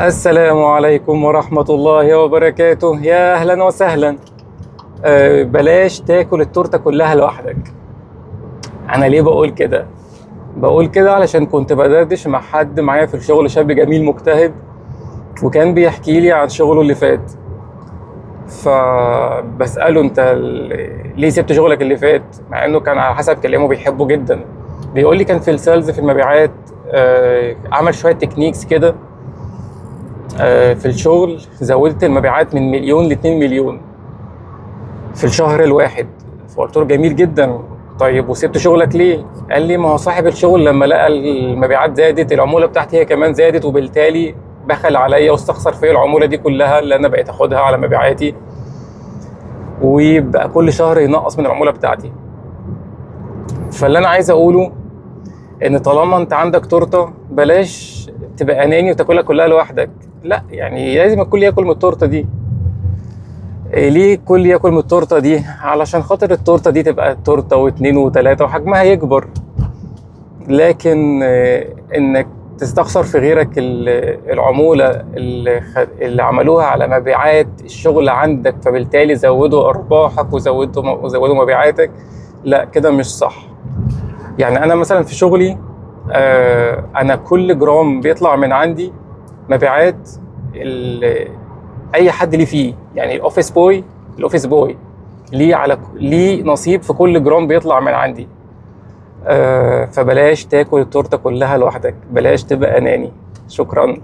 السلام عليكم ورحمة الله وبركاته. يا أهلا وسهلا. بلاش تاكل التورتة كلها لوحدك. أنا ليه بقول كده؟ بقول كده علشان كنت بدردش مع حد معايا في الشغل، شاب جميل مجتهد، وكان بيحكي لي عن شغله اللي فات. فبسأله أنت ليه سبت شغلك اللي فات؟ مع إنه كان على حسب كلامه بيحبه جدا. بيقول لي كان في السيلز، في المبيعات. عمل شوية تكنيكس كده في الشغل، زودت المبيعات من مليون ل2 مليون في الشهر الواحد. فقلت له جميل جدا، طيب وسبت شغلك ليه؟ قال لي ما هو صاحب الشغل لما لقى المبيعات زادت، العمولة بتاعتي هي كمان زادت، وبالتالي بخل عليا واستخسر فيا العمولة دي كلها اللي انا بقيت اخدها على مبيعاتي، ويبقى كل شهر ينقص من العمولة بتاعتي. فاللي انا عايز اقوله ان طالما انت عندك تورته، بلاش تبقى اناني وتاكلها كلها لوحدك. لا، يعني لازم الكل ياكل من التورته دي. ليه الكل ياكل من التورته دي؟ علشان خاطر التورته دي تبقى تورته واتنين وتلاته وحجمها يكبر. لكن انك تستخسر في غيرك العموله اللي عملوها على مبيعات الشغل عندك، فبالتالي زودوا ارباحك وزودوا مبيعاتك، لا كده مش صح. يعني انا مثلا في شغلي، انا كل جرام بيطلع من عندي مبيعات، اي حد ليه فيه، يعني الاوفيس بوي ليه نصيب في كل جرام بيطلع من عندي. فبلاش تاكل التورته كلها لوحدك، بلاش تبقى اناني. شكرا.